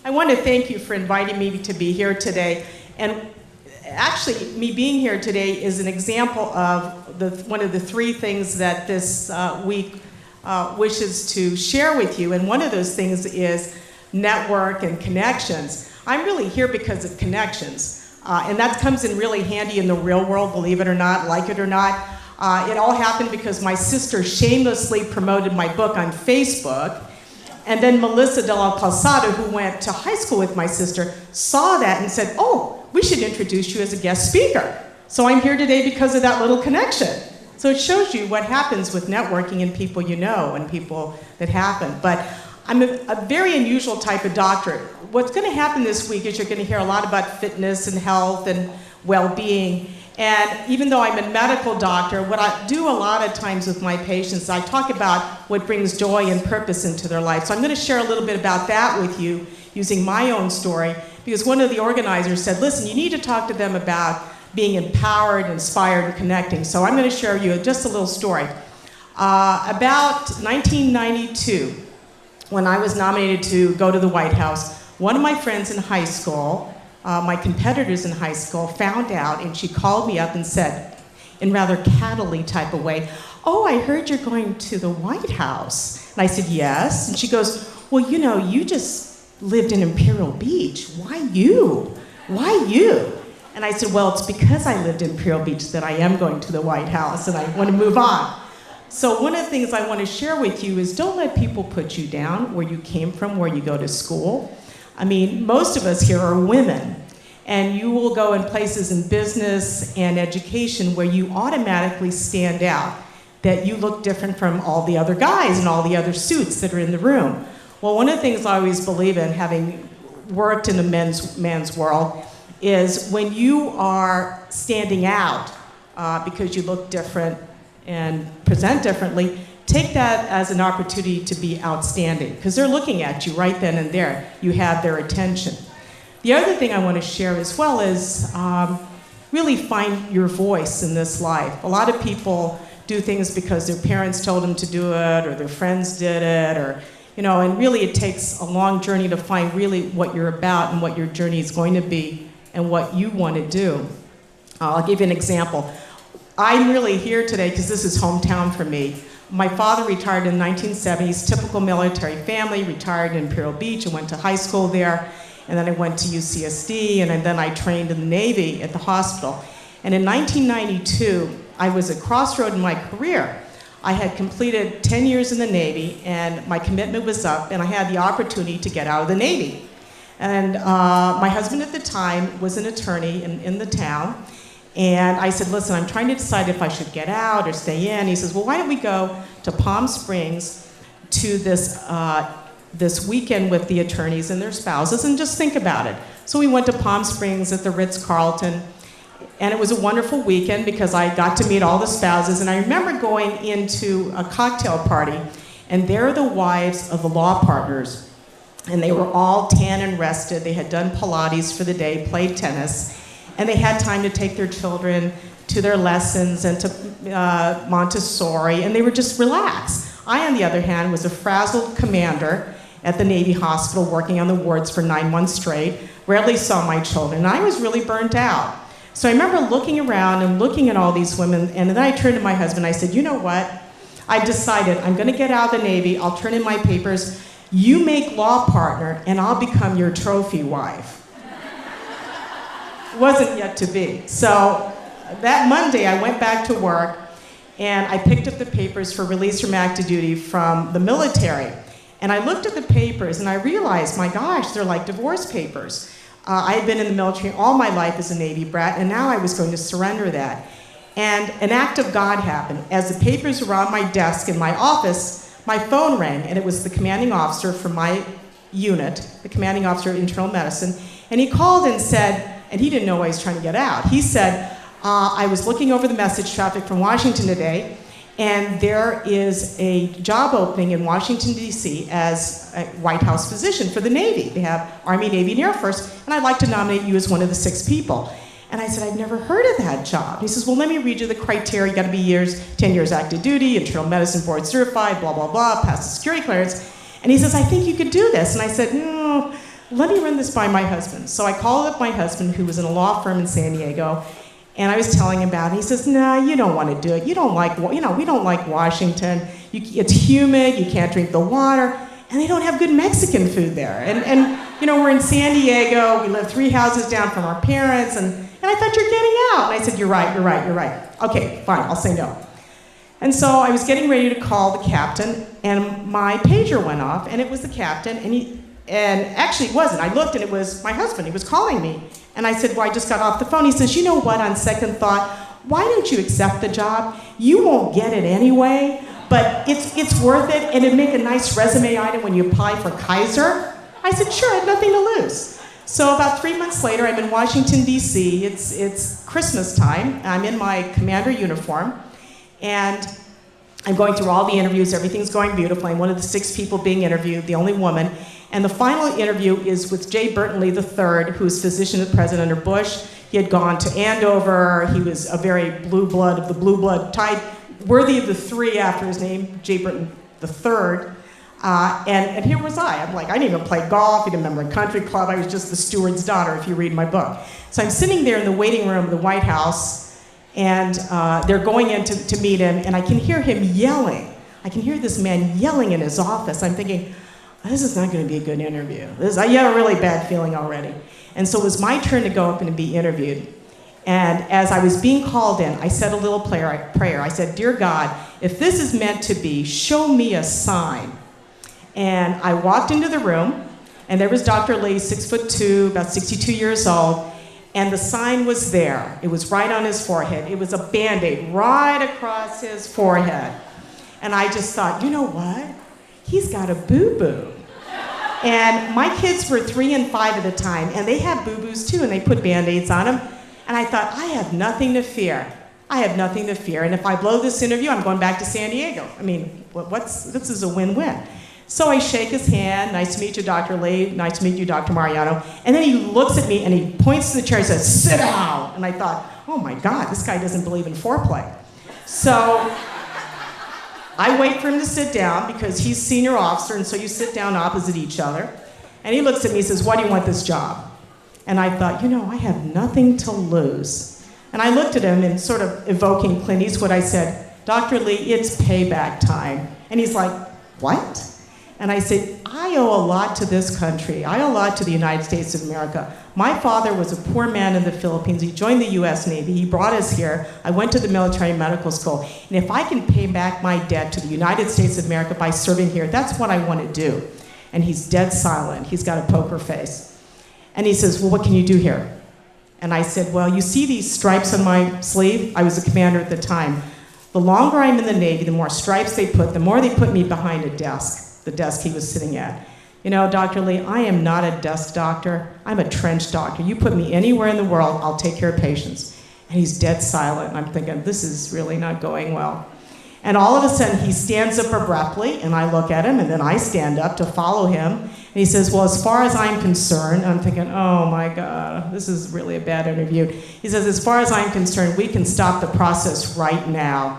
I want to thank you for inviting me to be here today. And actually, me being here today is an example of one of the three things that this week wishes to share with you. And one of those things is network and connections. I'm really here because of connections. And that comes in really handy in the real world, believe it or not, like it or not. It all happened because my sister shamelessly promoted my book on Facebook. And then Melissa de la Calzada, who went to high school with my sister, saw that and said, oh, we should introduce you as a guest speaker. So I'm here today because of that little connection. So it shows you what happens with networking and people you know and people that happen. But I'm a very unusual type of doctor. What's going to happen this week is you're going to hear a lot about fitness and health and well-being. And even though I'm a medical doctor, what I do a lot of times with my patients, I talk about what brings joy and purpose into their life. So I'm going to share a little bit about that with you using my own story, because one of the organizers said, listen, you need to talk to them about being empowered, inspired, and connecting. So I'm going to share you just a little story. About 1992, when I was nominated to go to the White House, one of my friends in high school, my competitors in high school, found out, and she called me up and said, in rather cattle-y type of way, oh, I heard you're going to the White House. And I said, yes. And she goes, well, you know, you just lived in Imperial Beach. Why you? Why you? And I said, well, it's because I lived in Imperial Beach that I am going to the White House, and I want to move on. So one of the things I want to share with you is don't let people put you down where you came from, where you go to school. I mean, most of us here are women, and you will go in places in business and education where you automatically stand out, that you look different from all the other guys and all the other suits that are in the room. Well, one of the things I always believe in, having worked in the man's world, is when you are standing out because you look different and present differently, take that as an opportunity to be outstanding, because they're looking at you right then and there. You have their attention. The other thing I want to share as well is really find your voice in this life. A lot of people do things because their parents told them to do it, or their friends did it, or, you know, and really it takes a long journey to find really what you're about and what your journey is going to be and what you want to do. I'll give you an example. I'm really here today because this is hometown for me. My father retired in the 1970s, typical military family, retired in Imperial Beach and went to high school there. And then I went to UCSD, and then I trained in the Navy at the hospital. And in 1992, I was at a crossroad in my career. I had completed 10 years in the Navy, and my commitment was up, and I had the opportunity to get out of the Navy. And my husband at the time was an attorney in the town. And I said, listen, I'm trying to decide if I should get out or stay in. He says, well, why don't we go to Palm Springs to this weekend with the attorneys and their spouses and just think about it. So we went to Palm Springs at the Ritz-Carlton, and it was a wonderful weekend because I got to meet all the spouses. And I remember going into a cocktail party, and there are the wives of the law partners, and they were all tan and rested. They had done Pilates for the day, played tennis, and they had time to take their children to their lessons and to Montessori, and they were just relaxed. I, on the other hand, was a frazzled commander at the Navy hospital working on the wards for 9 months straight, rarely saw my children, and I was really burnt out. So I remember looking around and looking at all these women, and then I turned to my husband, I said, you know what? I decided I'm gonna get out of the Navy, I'll turn in my papers, you make law partner, and I'll become your trophy wife. Wasn't yet to be. So that Monday, I went back to work, and I picked up the papers for release from active duty from the military. And I looked at the papers, and I realized, my gosh, they're like divorce papers. I had been in the military all my life as a Navy brat, and now I was going to surrender that. And an act of God happened. As the papers were on my desk in my office, my phone rang, and it was the commanding officer for my unit, the commanding officer of internal medicine, and he called and said, and he didn't know why he was trying to get out. He said, I was looking over the message traffic from Washington today, and there is a job opening in Washington, D.C. as a White House physician for the Navy. They have Army, Navy, and Air Force, and I'd like to nominate you as one of the 6 people. And I said, I've never heard of that job. He says, well, let me read you the criteria. You gotta be 10 years active duty, internal medicine board certified, blah, blah, blah, pass the security clearance. And he says, I think you could do this. And I said, no, let me run this by my husband. So I called up my husband, who was in a law firm in San Diego, and I was telling him about it. He says, "No, you don't want to do it. You don't like, we don't like Washington. It's humid. You can't drink the water, and they don't have good Mexican food there. And we're in San Diego. We live 3 houses down from our parents, and I thought you're getting out." And I said, "You're right. Okay, fine. I'll say no." And so I was getting ready to call the captain, and my pager went off, and it was the captain, and actually it wasn't. I looked, and it was my husband. He was calling me. And I said, "Well, I just got off the phone." He says, "You know what, on second thought, why don't you accept the job? You won't get it anyway, but it's worth it, and it'd make a nice resume item when you apply for Kaiser." I said, "Sure, I had nothing to lose." So about 3 months later, I'm in Washington, D.C. It's Christmas time. I'm in my commander uniform, and I'm going through all the interviews. Everything's going beautifully. I'm one of the 6 people being interviewed, the only woman. And the final interview is with J. Burton Lee III, who's physician to President under Bush. He had gone to Andover. He was a very blue blood of the blue blood type, worthy of the 3 after his name, J. Burton III. And here was I. I'm like, I didn't even play golf. I didn't remember a country club. I was just the steward's daughter, if you read my book. So I'm sitting there in the waiting room of the White House, and they're going in to meet him, and I can hear him yelling. I can hear this man yelling in his office. I'm thinking, this is not going to be a good interview. I have a really bad feeling already. And so it was my turn to go up and be interviewed. And as I was being called in, I said a little prayer. I said, "Dear God, if this is meant to be, show me a sign." And I walked into the room, and there was Dr. Lee, 6'2", about 62 years old, and the sign was there. It was right on his forehead. It was a Band-Aid right across his forehead. And I just thought, you know what? He's got a boo-boo. And my kids were 3 and 5 at the time, and they had boo-boos too, and they put Band-Aids on them. And I thought, I have nothing to fear. I have nothing to fear. And if I blow this interview, I'm going back to San Diego. I mean, this is a win-win. So I shake his hand. "Nice to meet you, Dr. Lee. Nice to meet you, Dr. Mariano." And then he looks at me and he points to the chair and says, "Sit down." And I thought, oh my God, this guy doesn't believe in foreplay. So I wait for him to sit down because he's senior officer, and so you sit down opposite each other. And he looks at me and says, "Why do you want this job?" And I thought, I have nothing to lose. And I looked at him and sort of evoking Clint Eastwood, I said, "Dr. Lee, it's payback time." And he's like, "What?" And I said, "I owe a lot to this country. I owe a lot to the United States of America. My father was a poor man in the Philippines. He joined the U.S. Navy. He brought us here. I went to the military medical school. And if I can pay back my debt to the United States of America by serving here, that's what I want to do." And he's dead silent. He's got a poker face. And he says, "Well, what can you do here?" And I said, "Well, you see these stripes on my sleeve?" I was a commander at the time. "The longer I'm in the Navy, the more stripes they put, the more they put me behind a desk." The desk he was sitting at. "Dr. Lee, I am not a desk doctor. I'm a trench doctor. You put me anywhere in the world, I'll take care of patients." And he's dead silent, and I'm thinking, this is really not going well. And all of a sudden, he stands up abruptly, and I look at him, and then I stand up to follow him. And he says, "Well, as far as I'm concerned," I'm thinking, oh my God, this is really a bad interview. He says, "As far as I'm concerned, we can stop the process right now.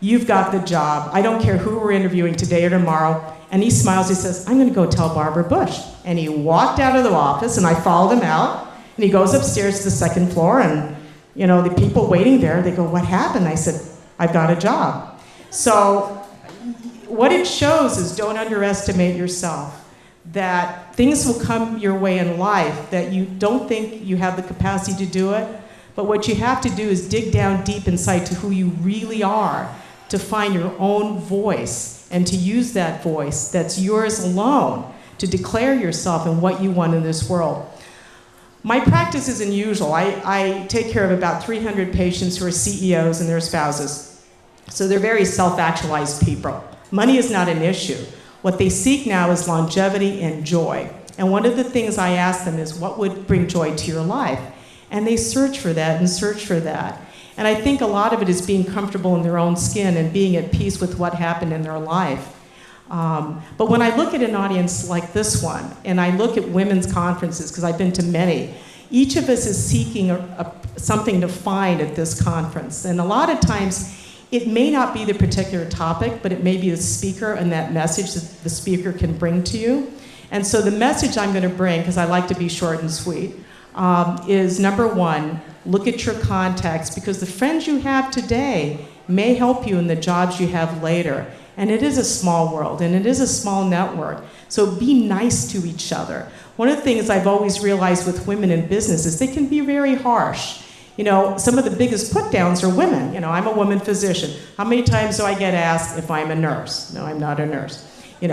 You've got the job. I don't care who we're interviewing today or tomorrow." And he smiles, he says, "I'm going to go tell Barbara Bush." And he walked out of the office, and I followed him out. And he goes upstairs to the 2nd floor, and the people waiting there, they go, "What happened?" I said, "I've got a job." So what it shows is don't underestimate yourself, that things will come your way in life that you don't think you have the capacity to do it. But what you have to do is dig down deep inside to who you really are, to find your own voice, and to use that voice that's yours alone to declare yourself and what you want in this world. My practice is unusual. I take care of about 300 patients who are CEOs and their spouses. So they're very self-actualized people. Money is not an issue. What they seek now is longevity and joy. And one of the things I ask them is, what would bring joy to your life? And they search for that and search for that. And I think a lot of it is being comfortable in their own skin and being at peace with what happened in their life. But when I look at an audience like this one, and I look at women's conferences, because I've been to many, each of us is seeking something to find at this conference. And a lot of times, it may not be the particular topic, but it may be the speaker and that message that the speaker can bring to you. And so the message I'm going to bring, because I like to be short and sweet, is number one, look at your contacts, because the friends you have today may help you in the jobs you have later. And it is a small world, and it is a small network. So be nice to each other. One of the things I've always realized with women in business is they can be very harsh. You know, some of the biggest put-downs are women. You know, I'm a woman physician. How many times do I get asked if I'm a nurse? No, I'm not a nurse. You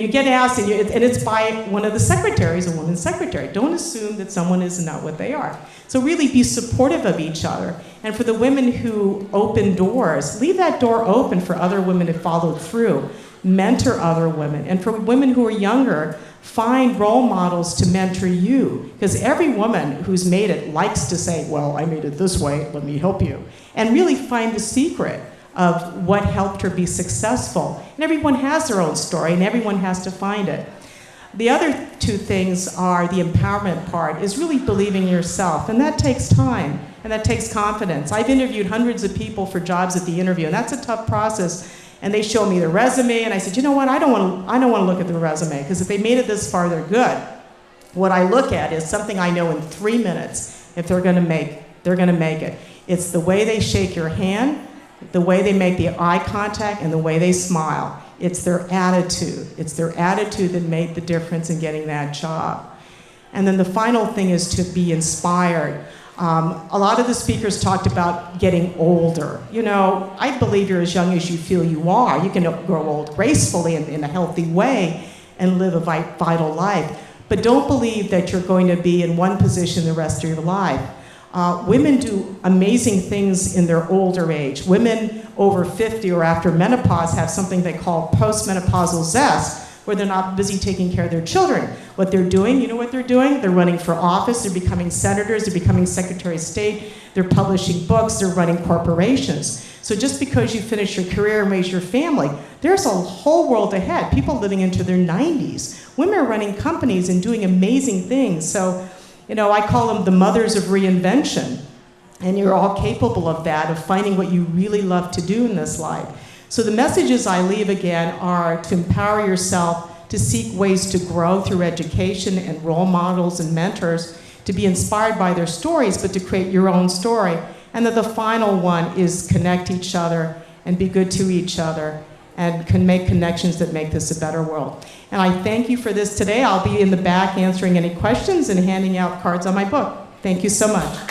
get asked, and it's by one of the secretaries, a woman's secretary. Don't assume that someone is not what they are. So really be supportive of each other. And for the women who open doors, leave that door open for other women to follow through. Mentor other women. And for women who are younger, find role models to mentor you. Because every woman who's made it likes to say, well, I made it this way, let me help you. And really find the secret of what helped her be successful. And everyone has their own story, and everyone has to find it. The other two things are the empowerment part, is really believing in yourself, and that takes time, and that takes confidence. I've interviewed hundreds of people for jobs at the interview, and that's a tough process. And they show me their resume, and I said, you know what, I don't want to look at the resume, because if they made it this far, they're good. What I look at is something I know in 3 minutes, if they're gonna make it. It's the way they shake your hand, the way they make the eye contact, and the way they smile. It's their attitude. It's their attitude that made the difference in getting that job. And then the final thing is to be inspired. A lot of the speakers talked about getting older. You know, I believe you're as young as you feel you are. You can grow old gracefully in a healthy way and live a vital life. But don't believe that you're going to be in one position the rest of your life. Women do amazing things in their older age. Women over 50 or after menopause have something they call postmenopausal zest, where they're not busy taking care of their children. What they're doing, you know what they're doing? They're running for office, they're becoming senators, they're becoming Secretary of State, they're publishing books, they're running corporations. So just because you finish your career and raise your family, there's a whole world ahead. People living into their 90s. Women are running companies and doing amazing things. So, you know, I call them the mothers of reinvention. And you're all capable of that, of finding what you really love to do in this life. So the messages I leave again are to empower yourself, to seek ways to grow through education and role models and mentors, to be inspired by their stories, but to create your own story. And then the final one is connect each other and be good to each other and can make connections that make this a better world. And I thank you for this today. I'll be in the back answering any questions and handing out cards on my book. Thank you so much.